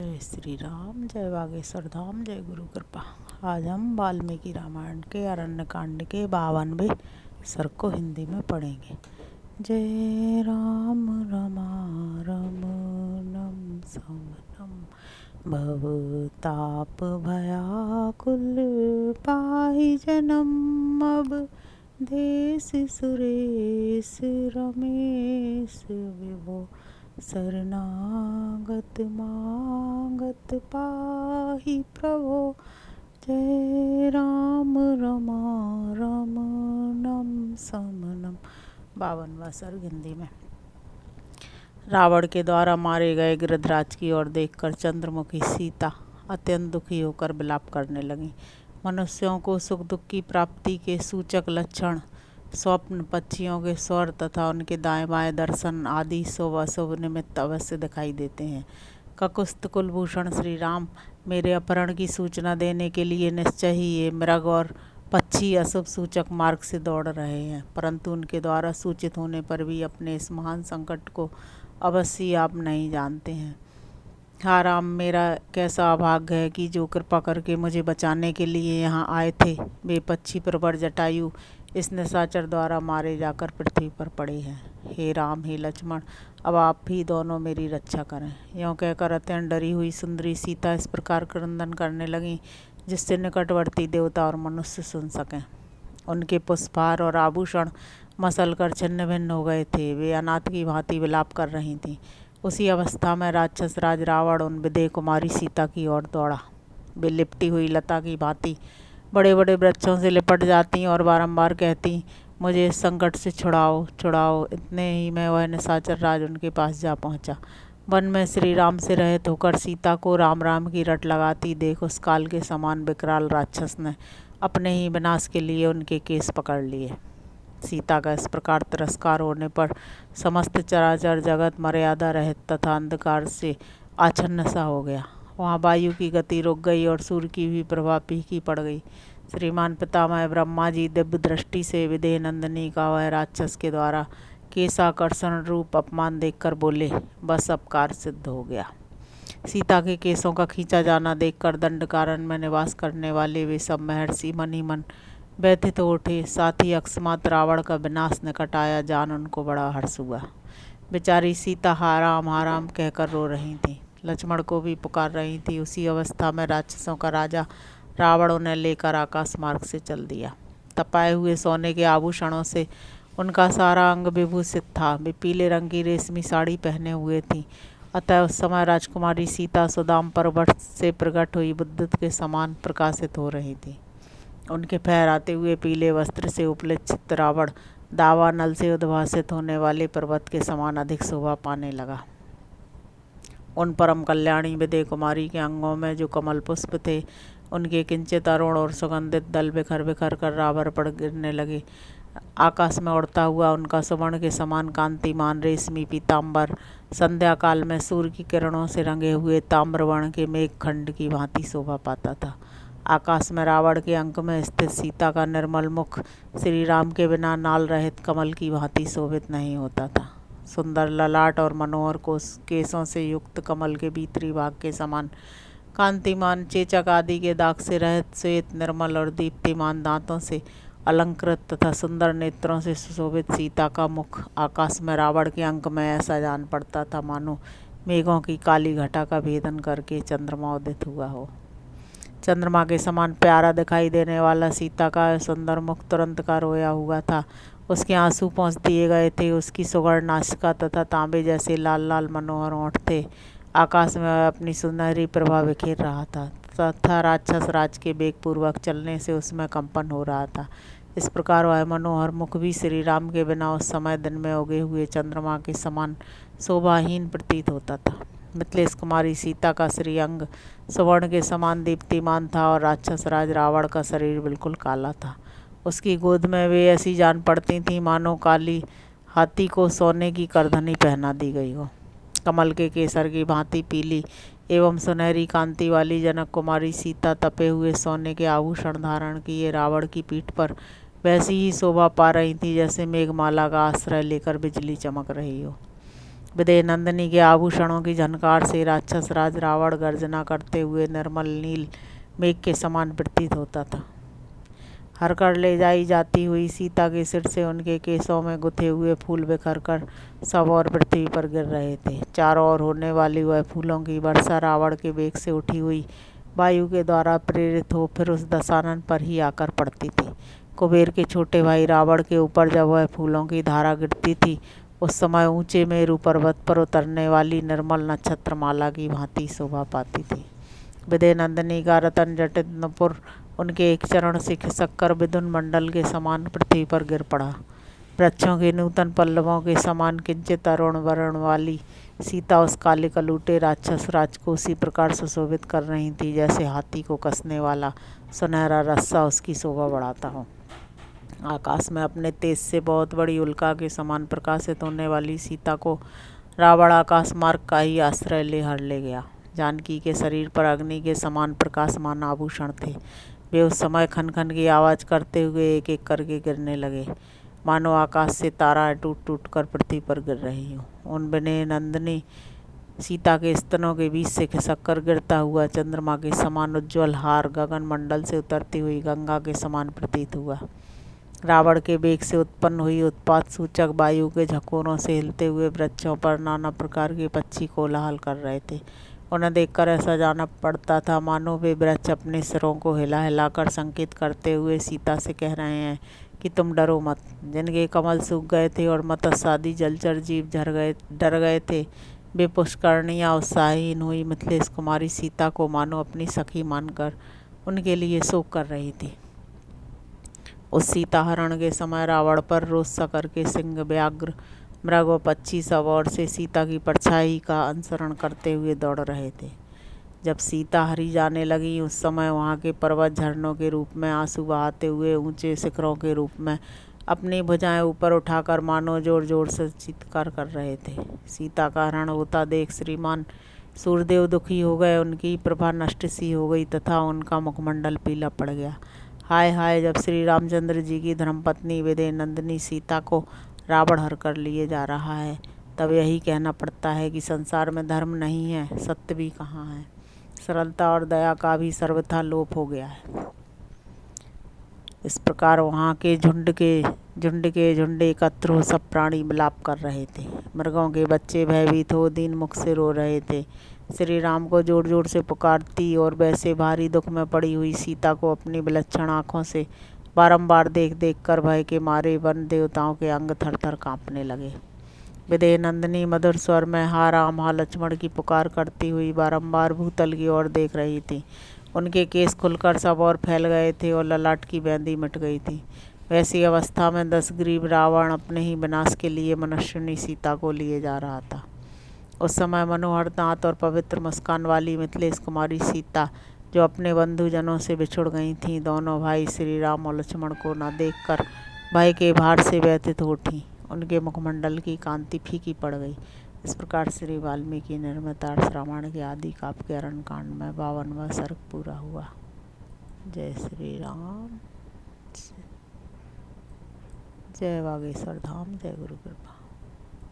जय श्री राम, जय बागेश्वर धाम, जय गुरु कृपा। आज हम वाल्मीकि रामायण के अरण्य कांड के 52वें सर्ग को हिंदी में पढ़ेंगे। जय राम रमारमणम समनम भवताप भयाकुल पाहि जनम अब देश सुरेश रमेश विभो शरणागत मागत पाहि प्रभो। जय राम रमारमणम समनम। 52वां सर्ग हिंदी में। रावण के द्वारा मारे गए गिरिधराज की ओर देखकर चंद्रमुखी सीता अत्यंत दुखी होकर विलाप करने लगी। मनुष्यों को सुख दुख की प्राप्ति के सूचक लक्षण स्वप्न, पक्षियों के स्वर तथा उनके दाएं बाएं दर्शन आदि शुभ अशुभ निमित्त अवश्य दिखाई देते हैं। ककुत्स्थ कुलभूषण श्री राम मेरे अपहरण की सूचना देने के लिए निश्चय ही ये मृग और पक्षी अशुभ सूचक मार्ग से दौड़ रहे हैं, परंतु उनके द्वारा सूचित होने पर भी अपने इस महान संकट को अवश्य आप नहीं जानते हैं। हाँ राम, मेरा कैसा अभाग्य है कि जो कृपा करके मुझे बचाने के लिए यहाँ आए थे वे पक्षी प्रवर जटायु इस निशाचर द्वारा मारे जाकर पृथ्वी पर पड़े हैं। हे राम, हे लक्ष्मण, अब आप ही दोनों मेरी रक्षा करें। यों कहकर अत्यंत डरी हुई सुंदरी सीता इस प्रकार क्रंदन करने लगी जिससे निकटवर्ती देवता और मनुष्य सुन सकें। उनके पुष्पहार और आभूषण मसल कर छिन्न भिन्न हो गए थे। वे अनाथ की भांति विलाप कर रही थीं। उसी अवस्था में राक्षस राज रावण उन विदेह कुमारी सीता की ओर दौड़ा। वे लिपटी हुई लता की भांति बड़े बड़े वृक्षों से लिपट जाती और बारंबार कहती, मुझे इस संकट से छुड़ाओ छुड़ाओ। इतने ही में वह निशाचर राज उनके पास जा पहुंचा। वन में श्री राम से रहित होकर सीता को राम राम की रट लगाती देख उस काल के समान विकराल राक्षस ने अपने ही विनाश के लिए उनके केस पकड़ लिए। सीता का इस प्रकार तिरस्कार होने पर समस्त चराचर जगत मर्यादा रहित तथा अंधकार से आच्छन्न सा हो गया। वहाँ वायु की गति रुक गई और सूर्य की भी प्रभा फीकी पड़ गई। श्रीमान पितामह ब्रह्मा जी दिव्य दृष्टि से विदेह नंदिनी का वह राक्षस के द्वारा केशाकर्षण रूप अपमान देखकर बोले, बस अब कार्य सिद्ध हो गया। सीता के केसों का खींचा जाना देखकर दंडकारण्य में निवास करने वाले वे सब महर्षि मन ही मन व्यथित हो उठे। साथ ही अकस्मात रावण का विनाश निकट आया जान उनको बड़ा हर्ष हुआ। बेचारी सीता हाराम कहकर रो रही थी, लक्ष्मण को भी पुकार रही थी। उसी अवस्था में राक्षसों का राजा रावण उन्हें लेकर आकाश मार्ग से चल दिया। तपाए हुए सोने के आभूषणों से उनका सारा अंग विभूषित था। वे पीले रंग की रेशमी साड़ी पहने हुए थी। अतः उस समय राजकुमारी सीता सुदाम पर्वत से प्रकट हुई विद्युत के समान प्रकाशित हो रही थी। उनके फहराते हुए पीले वस्त्र से उपलक्षित रावण दावानल से उद्भासित होने वाले पर्वत के समान अधिक शोभा पाने लगा। उन परम कल्याणी विदेह कुमारी के अंगों में जो कमल पुष्प थे उनके किंचित अरुण और सुगंधित दल बिखर बिखर कर रावण पर गिरने लगे। आकाश में उड़ता हुआ उनका सुवर्ण के समान कांतिमान रेशमी पीताम्बर संध्या काल में सूर्य की किरणों से रंगे हुए ताम्रवर्ण के मेघखंड की भांति शोभा पाता था। आकाश में रावण के अंक में स्थित सीता का निर्मल मुख श्री राम के बिना नाल रहित कमल की भांति शोभित नहीं होता था। सुंदर ललाट और मनोहर केसों से युक्त कमल के भीतरी भाग के समान कांतिमान चेचक आदि के दाग से रहित श्वेत निर्मल और दीप्तिमान दांतों से अलंकृत तथा सुंदर नेत्रों से सुशोभित सीता का मुख आकाश में रावण के अंक में ऐसा जान पड़ता था मानो मेघों की काली घटा का भेदन करके चंद्रमा उदित हुआ हो। चंद्रमा के समान प्यारा दिखाई देने वाला सीता का सुंदर मुख तुरंत का रोया हुआ था। उसके आंसू पोंछ दिए गए थे। उसकी सुगढ़ नासिका तथा तांबे जैसे लाल लाल मनोहर होंठ थे। आकाश में वह अपनी सुनहरी प्रभा बिखेर रहा था तथा राक्षस राज के वेगपूर्वक चलने से उसमें कंपन हो रहा था। इस प्रकार वह मनोहर मुख भी श्री राम के बिना उस समय दिन में उगे हुए चंद्रमा के समान शोभाहीन प्रतीत होता था। मिथिलेश कुमारी सीता का श्रीअंग सुवर्ण के समान दीप्तिमान था और राक्षस राज रावण का शरीर बिल्कुल काला था। उसकी गोद में वे ऐसी जान पड़ती थीं मानो काली हाथी को सोने की करधनी पहना दी गई हो। कमल के केसर की भांति पीली एवं सुनहरी कांति वाली जनक कुमारी सीता तपे हुए सोने के आभूषण धारण किए रावण की पीठ पर वैसी ही शोभा पा रही थी जैसे मेघमाला का आश्रय लेकर बिजली चमक रही हो। विदेह नंदिनी के आभूषणों की झनकार से राक्षस राज रावण गर्जना करते हुए निर्मल नील मेघ के समान प्रतीत होता था। हरकर ले जाई जाती हुई सीता के सिर से उनके केसों में गुथे हुए फूल बिखर कर सब और पृथ्वी पर गिर रहे थे। चारों ओर होने वाली वह फूलों की वर्षा रावण के वेग से उठी हुई वायु के द्वारा प्रेरित हो फिर उस दशानन पर ही आकर पड़ती थी। कुबेर के छोटे भाई रावण के ऊपर जब वह फूलों की धारा गिरती थी, उस समय ऊंचे मेरु पर्वत पर उतरने वाली निर्मल नक्षत्रमाला की भांति शोभा पाती थी। विदेह नंदिनी का रतन जटित नुपुर उनके एक चरण से खिसक कर विदुन मंडल के समान पृथ्वी पर गिर पड़ा। वृक्षों के नूतन पल्लवों के समान किंचित अरुण वर्ण वाली सीता उस काले कलूटे राक्षस राज को उसी प्रकार सुशोभित कर रही थी जैसे हाथी को कसने वाला सुनहरा रस्सा उसकी शोभा बढ़ाता हो। आकाश में अपने तेज से बहुत बड़ी उल्का के समान प्रकाशित होने वाली सीता को रावण आकाश मार्ग का ही आश्रय ले गया। जानकी के शरीर पर अग्नि के समान प्रकाशमान आभूषण थे। वे उस समय खन खन की आवाज़ करते हुए एक एक करके गिरने लगे, मानो आकाश से ताराएं टूट टूट कर पृथ्वी पर गिर रही हों। उन विदेह नंदिनी सीता के स्तनों के बीच से खिसक कर गिरता हुआ चंद्रमा के समान उज्ज्वल हार गगन मंडल से उतरती हुई गंगा के समान प्रतीत हुआ। रावण के वेग से उत्पन्न हुई उत्पात सूचक वायु के झकोरों से हिलते हुए वृक्षों पर नाना प्रकार के पक्षी कोलाहल कर रहे थे। उन्हें देखकर ऐसा जाना पड़ता था मानो वे वृक्ष अपने सिरों को हिला हिलाकर संकेत करते हुए सीता से कह रहे हैं कि तुम डरो मत। जिनके कमल सूख गए थे और मत्स्य आदि जलचर जीव डर गए थे, वे पुष्करणियाँ उत्साहहीन हुई मिथिलेश कुमारी सीता को मानो अपनी सखी मानकर उनके लिए शोक कर रही थी। उस सीताहरण के समय रावण पर रोष करके सिंह व्याघ्र मृग व पक्षी सब ओर से सीता की परछाई का अनुसरण करते हुए दौड़ रहे थे। जब सीता हरी जाने लगी, उस समय वहाँ के पर्वत झरनों के रूप में आंसू बहाते हुए ऊंचे शिखरों के रूप में अपनी भुजाएं ऊपर उठाकर मानो जोर जोर से चित्कार कर रहे थे। सीता का हरण होता देख श्रीमान सूर्यदेव दुखी हो गए, उनकी प्रभा नष्ट सी हो गई तथा उनका मुखमंडल पीला पड़ गया। हाय हाय, जब श्री रामचंद्र जी की धर्मपत्नी विदेह नंदिनी सीता को रावण हर कर लिए जा रहा है, तब यही कहना पड़ता है कि संसार में धर्म नहीं है, सत्य भी कहाँ है। सरलता और दया का भी सर्वथा लोप हो गया है। इस प्रकार वहाँ के झुंड एकत्र हो सब प्राणी विलाप कर रहे थे। मृगों के बच्चे भयभीत हो दीन मुख से रो रहे थे। श्री राम को जोर जोर से पुकारती और वैसे भारी दुख में पड़ी हुई सीता को अपनी विलक्षण आँखों से बारंबार देख देख कर भय के मारे वन देवताओं के अंग थर थर काँपने लगे। विदेह नंदिनी मधुर स्वर में हा राम हा लक्ष्मण की पुकार करती हुई बारंबार भूतल की ओर देख रही थी। उनके केस खुलकर सब और फैल गए थे और ललाट की बेंदी मिट गई थी। वैसी अवस्था में दशग्रीव रावण अपने ही विनाश के लिए मनुष्यनी सीता को लिए जा रहा था। उस समय मनोहर दांत और पवित्र मुस्कान वाली मिथिलेश कुमारी सीता, जो अपने बंधुजनों से बिछुड़ गई थीं, दोनों भाई श्री राम और लक्ष्मण को न देखकर भय के भार से व्यथित हो उठी। उनके मुखमंडल की कांति फीकी पड़ गई। इस प्रकार श्री वाल्मीकि निर्मित रामायण के आदि काव्य के अरण्यकांड में 52वां सर्ग पूरा हुआ। जय श्री राम, जय बागेश्वर धाम, जय गुरु कृपा।